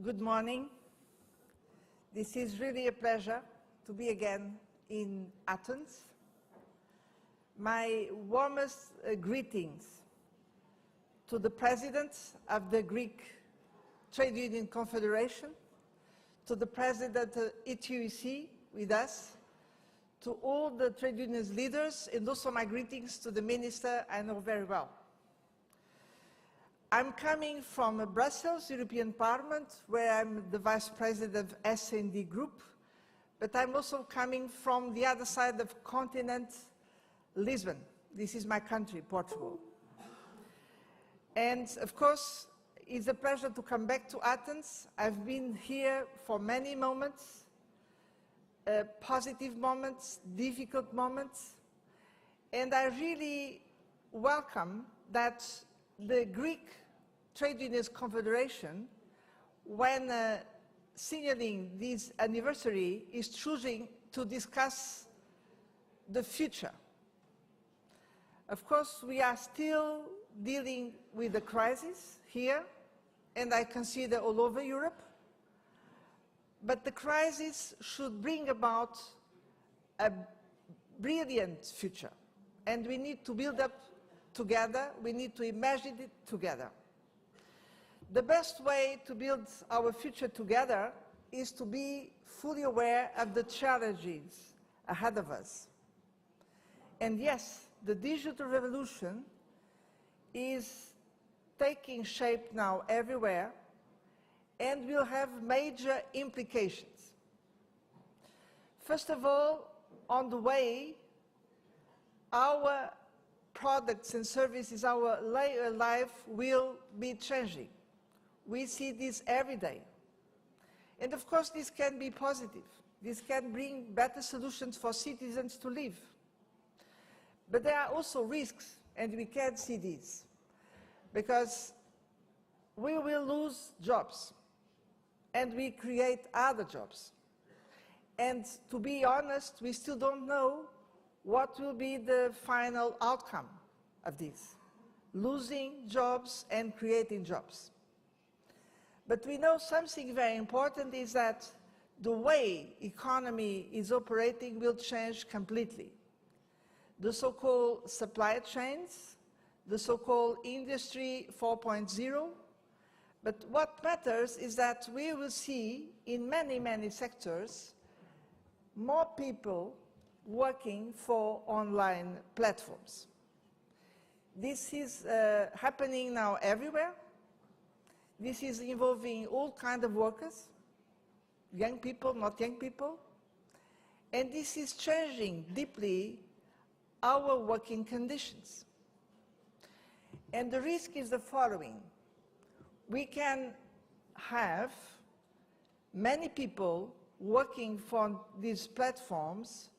Good morning. This is really a pleasure to be again in Athens. My warmest greetings to the President of the Greek Trade Union Confederation, to the President of ETUC with us, to all the trade unions leaders, and also my greetings to the Minister I know very well. I'm coming from Brussels, European Parliament, where I'm the Vice President of S&D Group, but I'm also coming from the other side of the continent, Lisbon. This is my country, Portugal. And of course, it's a pleasure to come back to Athens. I've been here for many moments, positive moments, difficult moments, and I really welcome that the Greek Trade Unions Confederation, when signaling this anniversary, is choosing to discuss the future. Of course, we are still dealing with the crisis here, and I consider all over Europe. But the crisis should bring about a brilliant future, and we need to build up together, we need to imagine it together. The best way to build our future together is to be fully aware of the challenges ahead of us. And yes, the digital revolution is taking shape now everywhere and will have major implications. First of all, on the way our products and services, our life will be changing. We see this every day. And of course, this can be positive. This can bring better solutions for citizens to live. But there are also risks, and we can see these, because we will lose jobs, and we create other jobs. And to be honest, we still don't know what will be the final outcome of this, losing jobs and creating jobs. But we know something very important is that the way economy is operating will change completely. The so-called supply chains, the so-called Industry 4.0, but what matters is that we will see in many, many sectors more people working for online platforms. This is happening now everywhere. This is involving all kinds of workers, young people, not young people, and this is changing deeply our working conditions. And the risk is the following. We can have many people working for these platforms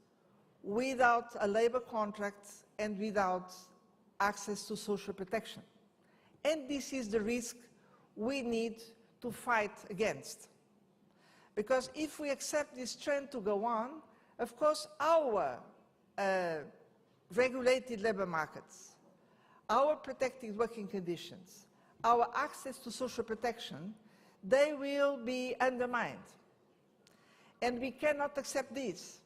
without a labor contract and without access to social protection. And this is the risk we need to fight against. Because if we accept this trend to go on, of course our regulated labor markets, our protected working conditions, our access to social protection, they will be undermined. And we cannot accept this,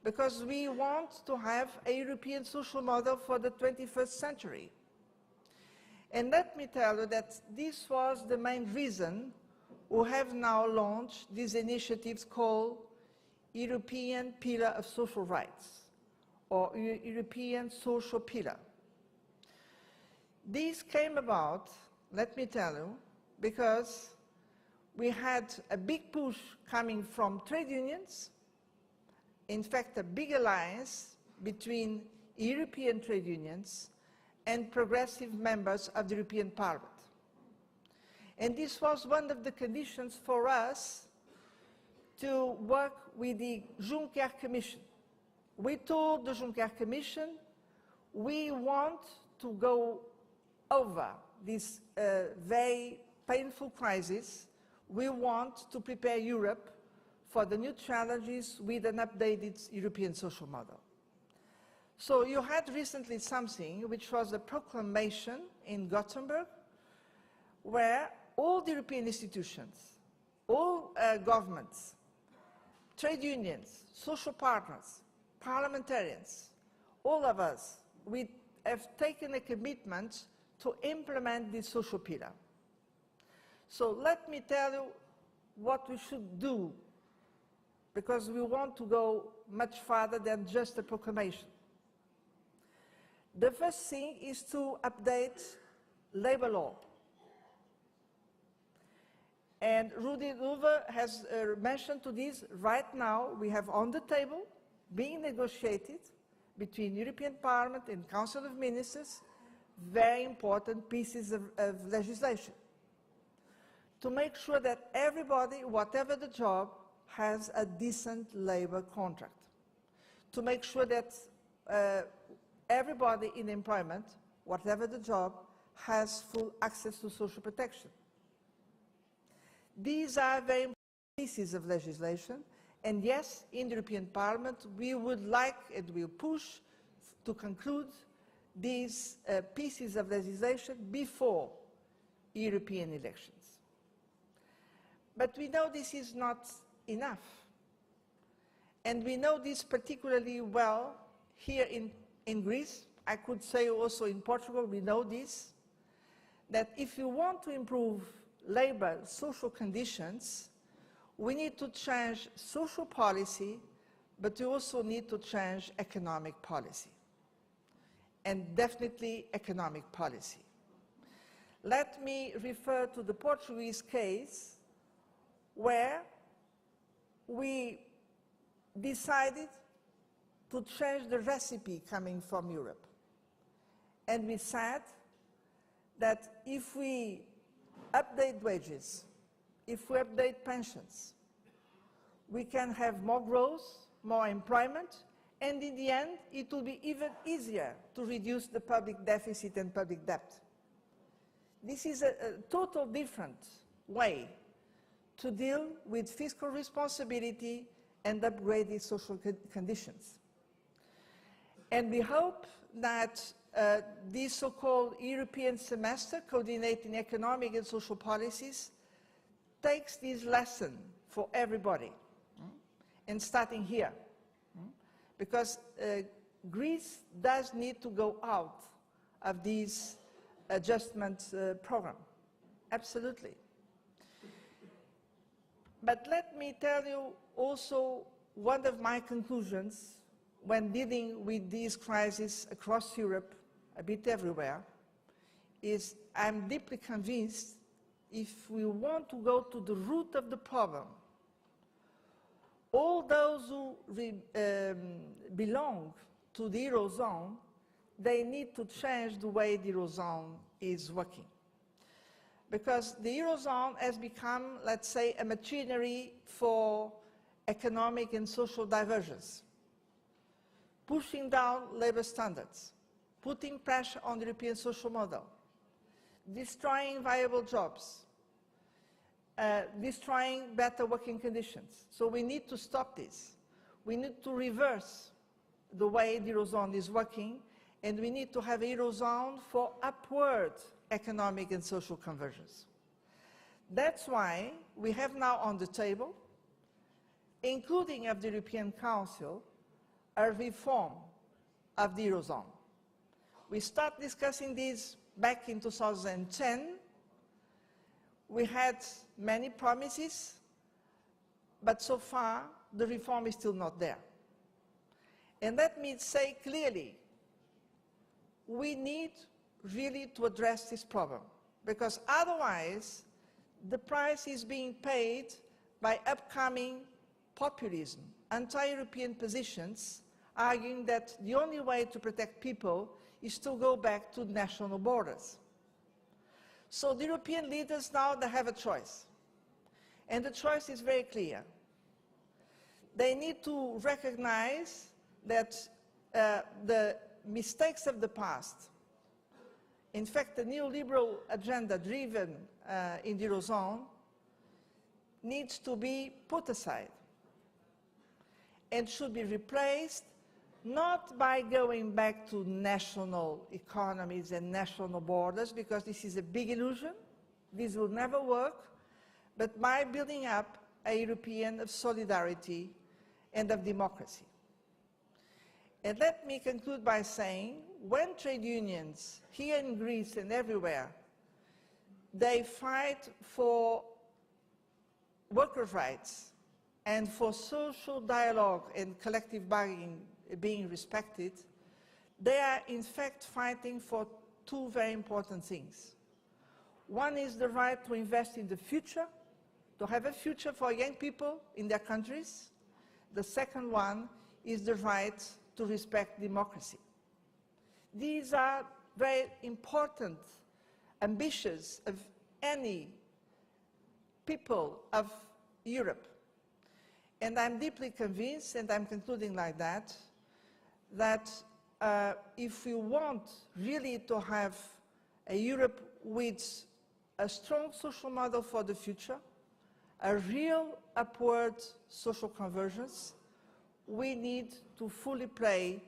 because we want to have a European social model for the 21st century. And let me tell you that this was the main reason we have now launched these initiatives called European Pillar of Social Rights, or European Social Pillar. These came about, let me tell you, because we had a big push coming from trade unions, in fact a big alliance between European trade unions and progressive members of the European Parliament. And this was one of the conditions for us to work with the Juncker Commission. We told the Juncker Commission we want to go over this very painful crisis. We want to prepare Europe for the new challenges with an updated European social model. So you had recently something which was a proclamation in Gothenburg where all the European institutions all governments, trade unions, social partners, parliamentarians, all of us, we have taken a commitment to implement this social pillar. So let me tell you what we should do, because we want to go much farther than just a proclamation. The first thing is to update labor law. And Rudy Luver has mentioned to this. Right now, we have on the table, being negotiated between European Parliament and Council of Ministers, very important pieces of legislation to make sure that everybody, whatever the job, has a decent labor contract, to make sure that everybody in employment, whatever the job, has full access to social protection. These are very important pieces of legislation, and yes, in the European Parliament, we would like and will push to conclude these pieces of legislation before European elections. But we know this is not enough. And we know this particularly well here in Greece. I could say also in Portugal, we know this, that if you want to improve labor, social conditions, we need to change social policy, but we also need to change economic policy, and definitely economic policy. Let me refer to the Portuguese case, where we decided to change the recipe coming from Europe. And we said that if we update wages, if we update pensions, we can have more growth, more employment, and in the end, it will be even easier to reduce the public deficit and public debt. This is a total different way to deal with fiscal responsibility and upgraded social conditions. And we hope that this so-called European semester, coordinating economic and social policies, takes this lesson for everybody, and starting here. Because Greece does need to go out of this adjustment program, absolutely. But let me tell you also one of my conclusions when dealing with these crises across Europe, a bit everywhere, is I'm deeply convinced if we want to go to the root of the problem, all those who belong to the Eurozone, they need to change the way the Eurozone is working. Because the Eurozone has become, let's say, a machinery for economic and social divergence, pushing down labor standards, putting pressure on the European social model, destroying viable jobs, destroying better working conditions. So we need to stop this. We need to reverse the way the Eurozone is working, and we need to have a Eurozone for upward economic and social convergence. That's why we have now on the table, including of the European Council, a reform of the Eurozone. We started discussing this back in 2010. We had many promises, but so far the reform is still not there. And let me say clearly, we need really to address this problem, because otherwise the price is being paid by upcoming populism, anti-European positions, arguing that the only way to protect people is to go back to national borders. So the European leaders now, they have a choice. And the choice is very clear. They need to recognize that the mistakes of the past, in fact, the neoliberal agenda driven in the Eurozone, needs to be put aside and should be replaced not by going back to national economies and national borders, because this is a big illusion. This will never work, but by building up a European of solidarity and of democracy. And let me conclude by saying, when trade unions, here in Greece and everywhere, they fight for workers' rights and for social dialogue and collective bargaining being respected, they are in fact fighting for two very important things. One is the right to invest in the future, to have a future for young people in their countries. The second one is the right to respect democracy. These are very important ambitions of any people of Europe. And I'm deeply convinced, and I'm concluding like that, that if we want really to have a Europe with a strong social model for the future, a real upward social convergence, we need to fully play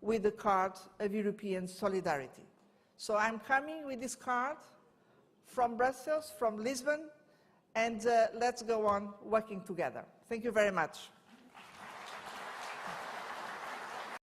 with the card of European solidarity. So I'm coming with this card from Brussels, from Lisbon, and let's go on working together. Thank you very much.